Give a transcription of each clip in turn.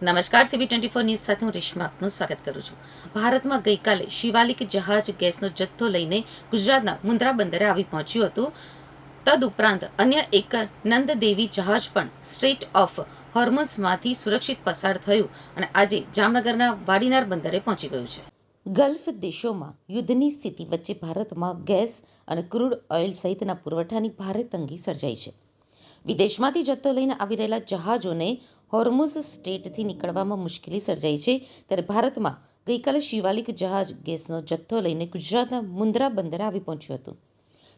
નમસ્કાર CB24 news સાથે હું રેશમા આપનું સ્વાગત કરું છું. ભારતમાં ગઈકાલે શિવાલિક જહાજ ગેસનો જથ્થો લઈને ગુજરાતના મુન્દ્રા બંદરે આવી પહોંચ્યું હતું. તદુપરાંત અન્ય એક નંદદેવી જહાજ પણ સ્ટ્રેટ ઓફ હોર્મુઝમાંથી સુરક્ષિત પસાર થયું અને આજે જામનગરના વાડીનાર બંદરે પહોંચી ગયું છે. ગલ્ફ દેશોમાં યુદ્ધની સ્થિતિ વચ્ચે ભારતમાં ગેસ અને ક્રૂડ ઓઇલ સહિતના પુરવઠાની ભારે તંગી સર્જાઈ છે. વિદેશમાંથી જથ્થો લઈને આવી રહેલા જહાજોને હોર્મુઝ સ્ટ્રેટથી નીકળવામાં મુશ્કેલી સર્જાઈ છે, ત્યારે ભારતમાં ગઈકાલે શિવાલિક જહાજ ગેસનો જથ્થો લઈને ગુજરાતના મુન્દ્રા બંદરે આવી પહોંચ્યું હતું.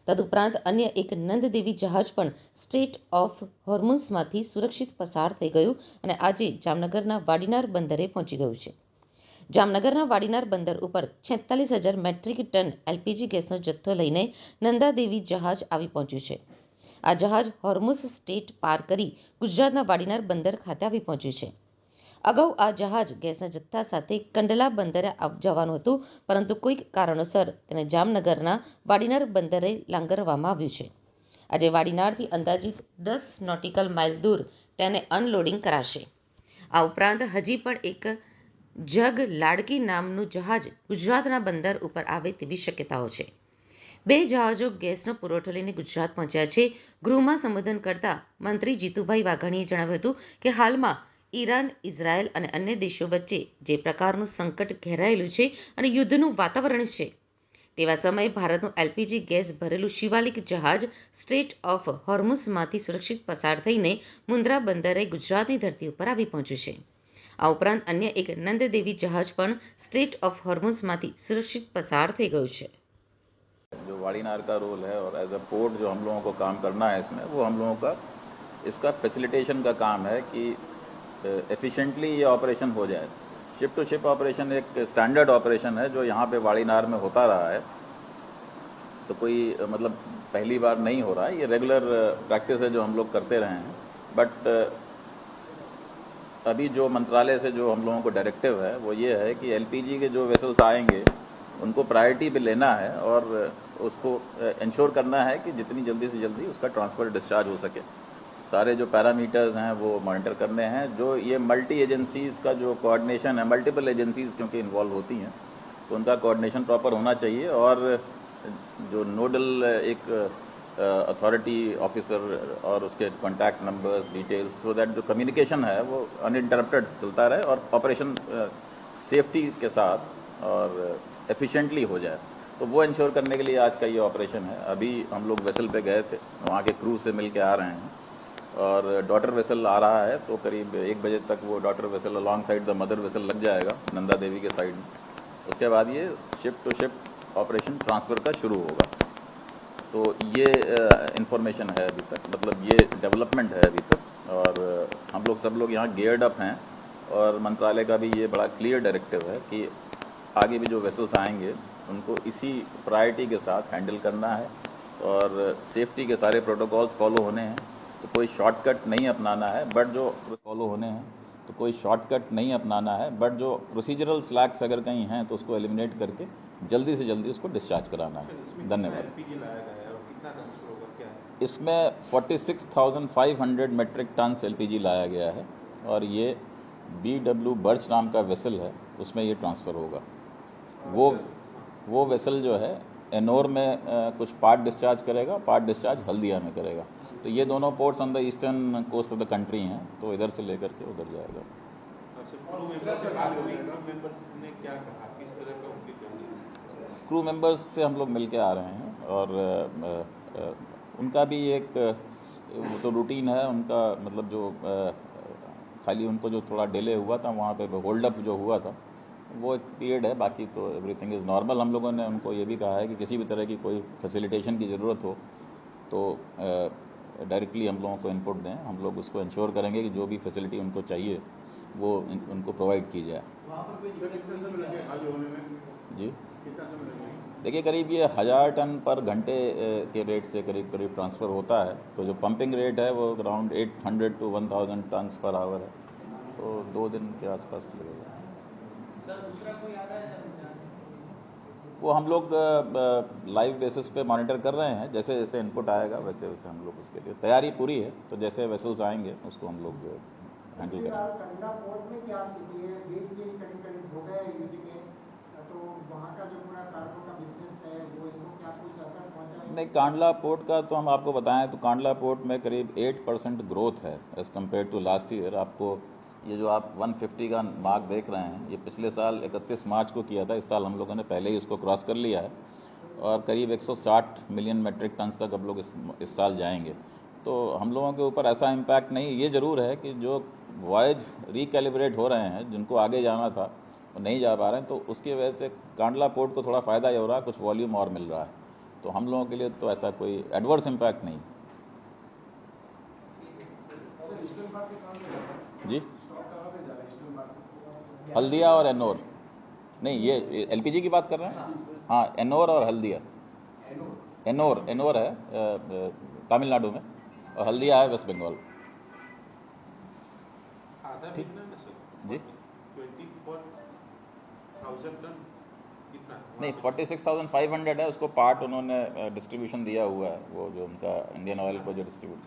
તદુપરાંત અન્ય એક નંદદેવી જહાજ પણ સ્ટ્રેટ ઓફ હોર્મુઝમાંથી સુરક્ષિત પસાર થઈ ગયું અને આજે જામનગરના વાડીનાર બંદરે પહોંચી ગયું છે. જામનગરના વાડીનાર બંદર ઉપર 46,000 મેટ્રિક ટન LPG ગેસનો જથ્થો લઈને નંદાદેવી જહાજ આવી પહોંચ્યું છે. આ જહાજ હોર્મુઝ સ્ટ્રેટ પાર કરી ગુજરાતના વાડીનાર બંદર ખાતે આવી પહોંચ્યું છે. અગાઉ આ જહાજ ગેસના જથ્થા સાથે કંડલા બંદરે જવાનું હતું, પરંતુ કોઈક કારણોસર તેને જામનગરના વાડીનાર બંદરે લાંગરવામાં આવ્યું છે. આજે વાડીનારથી અંદાજિત 10 નોટિકલ માઇલ દૂર તેને અનલોડિંગ કરાશે. આ ઉપરાંત હજી પણ એક જગ લાડકી નામનું જહાજ ગુજરાતના બંદર ઉપર આવે તેવી શક્યતાઓ છે. 2 જહાજો ગેસનો પુરવઠો લઈને ગુજરાત પહોંચ્યા છે. ગૃહમાં સંબોધન કરતા મંત્રી જીતુભાઈ વાઘાણીએ જણાવ્યું હતું કે હાલમાં ઈરાન, ઇઝરાયલ અને અન્ય દેશો વચ્ચે જે પ્રકારનું સંકટ ઘેરાયેલું છે અને યુદ્ધનું વાતાવરણ છે, તેવા સમયે ભારતનું LPG ગેસ ભરેલું શિવાલિક જહાજ સ્ટ્રેટ ઓફ હોર્મુઝમાંથી સુરક્ષિત પસાર થઈને મુન્દ્રા બંદરે ગુજરાતની ધરતી ઉપર આવી પહોંચ્યું છે. આ ઉપરાંત અન્ય એક નંદદેવી જહાજ પણ સ્ટ્રેટ ઓફ હોર્મુઝમાંથી સુરક્ષિત પસાર થઈ ગયું છે. जो वाड़ीनार का रोल है और एज अ पोर्ट जो हम लोगों को काम करना है इसमें, वो हम लोगों का इसका फैसिलिटेशन का काम है कि एफिशिएंटली ये ऑपरेशन हो जाए. शिप टू शिप ऑपरेशन एक स्टैंडर्ड ऑपरेशन है जो यहाँ पे वाड़ीनार में होता रहा है, तो कोई मतलब पहली बार नहीं हो रहा है. ये रेगुलर प्रैक्टिस है जो हम लोग करते रहे हैं. बट अभी जो मंत्रालय से जो हम लोगों को डायरेक्टिव है वो ये है कि LPG के जो वेसल्स आएंगे उनको प्रायोरिटी पे लेना है और उसको इंश्योर करना है कि जितनी जल्दी से जल्दी उसका ट्रांसफ़र डिस्चार्ज हो सके. सारे जो पैरामीटर्स हैं वो मॉनिटर करने हैं. जो ये मल्टी एजेंसीज़ का जो कोऑर्डिनेशन है, मल्टीपल एजेंसीज़ क्योंकि इन्वॉल्व होती हैं, तो उनका कोऑर्डिनेशन प्रॉपर होना चाहिए. और जो नोडल एक अथॉरिटी ऑफिसर और उसके contact numbers, details, so that जो कम्युनिकेशन है वो अनइंटरप्टेड चलता रहे और ऑपरेशन सेफ्टी के साथ और एफिशिएंटली हो जाए, तो वो इंश्योर करने के लिए आज का ये ऑपरेशन है. अभी हम लोग वेसल पे गए थे, वहाँ के क्रू से मिल के आ रहे हैं और डॉटर वेसल आ रहा है, तो करीब 1 बजे तक वो daughter vessel along side the mother vessel लग जाएगा नंदा देवी के साइड में. उसके बाद ये ship to ship operation transfer का शुरू होगा. तो ये इंफॉर्मेशन है अभी तक, मतलब ये डेवलपमेंट है अभी तक. और हम लोग सब लोग यहाँ गेयर्ड अप हैं और मंत्रालय का भी ये बड़ा क्लियर डायरेक्टिव है कि आगे भी जो वेसल्स आएंगे उनको इसी प्रायोरिटी के साथ हैंडल करना है और सेफ्टी के सारे प्रोटोकॉल्स फॉलो होने हैं. तो कोई शॉर्टकट नहीं अपनाना है, बट जो फॉलो होने हैं तो कोई शॉर्टकट नहीं अपनाना है, बट जो प्रोसीजरल स्लैक्स अगर कहीं हैं तो उसको एलिमिनेट करके जल्दी से जल्दी उसको डिस्चार्ज कराना है. धन्यवाद. इसमें 46,500 मेट्रिक टन LPG लाया गया है और ये BW बर्च नाम का वेसल है, उसमें ये ट्रांसफ़र होगा. वो वेसल जो है एनोर में कुछ पार्ट डिस्चार्ज करेगा, पार्ट डिस्चार्ज हल्दिया में करेगा. तो ये दोनों ports on the eastern coast of the country हैं, तो इधर से लेकर के उधर जाएगा. क्रू मेंबर्स से हम लोग मिल के आ रहे हैं और उनका भी एक वो तो रूटीन है उनका, मतलब जो खाली उनको जो थोड़ा डिले हुआ था वहाँ पे होल्ड अप जो हुआ था वो एक पीरियड है, बाकी तो एवरीथिंग इज़ नॉर्मल. हम लोगों ने उनको ये भी कहा है कि किसी भी तरह की कोई फैसिलिटेशन की ज़रूरत हो तो डायरेक्टली हम लोगों को इनपुट दें. हम लोग उसको इंश्योर करेंगे कि जो भी फैसिलिटी उनको चाहिए वो उनको प्रोवाइड की जाए. जी देखिए, करीब ये 1000 टन पर घंटे के रेट से करीब करीब ट्रांसफ़र होता है. तो जो पंपिंग रेट है वो around 800 to 1000 tons per hour है, तो 2 दिन के आसपास लगेगा. वो हम लोग लाइव बेसिस पे मॉनिटर कर रहे हैं. जैसे जैसे इनपुट आएगा वैसे वैसे हम लोग उसके लिए तैयारी पूरी है. तो जैसे वेसल्स आएंगे उसको हम लोग हैंडल करेंगे। फिलहाल कंडला पोर्ट में क्या स्थिति है? 20 दिन करीब करीब हो गए यूज के, तो वहाँ का जो पूरा कार्गो का बिजनेस है वो इनको क्या कुछ असर पहुँचा है? नहीं, कांडला पोर्ट का तो हम आपको बताएं तो कांडला पोर्ट में करीब 8% ग्रोथ है as compared to last year. आपको ये जो आप 150 का मार्क देख रहे हैं, ये पिछले साल 31 मार्च को किया था। इस साल हम लोगों ने पहले ही इसको क्रॉस कर लिया है और करीब 160 मिलियन मेट्रिक टन तक अब लोग इस साल जाएंगे। तो हम लोगों के ऊपर ऐसा इम्पैक्ट नहीं। ये ज़रूर है कि जो वॉयज रिकैलिब्रेट हो रहे हैं, जिनको आगे जाना था वो नहीं जा पा रहे हैं, तो उसकी वजह से कांडला पोर्ट को थोड़ा फ़ायदा ये हो रहा है, कुछ वॉल्यूम और मिल रहा है। तो हम लोगों के लिए तो ऐसा कोई एडवर्स इम्पैक्ट नहीं। सर ईस्टर्न पार्ट के काम में जी, स्टॉक कहाँ पे जा रहा है? ईस्टर्न पार्ट हल्दिया और एनोर। नहीं, ये एलपीजी की बात कर रहे हैं। हाँ, एनोर और हल्दिया। एनोर है तमिलनाडु में और हल्दिया है वेस्ट बंगाल। ठीक जी, 24,000 टन कितना? नहीं 46,500 है, उसको पार्ट उन्होंने डिस्ट्रीब्यूशन दिया हुआ है, वो जो उनका इंडियन ऑयल को जो डिस्ट्रीब्यूट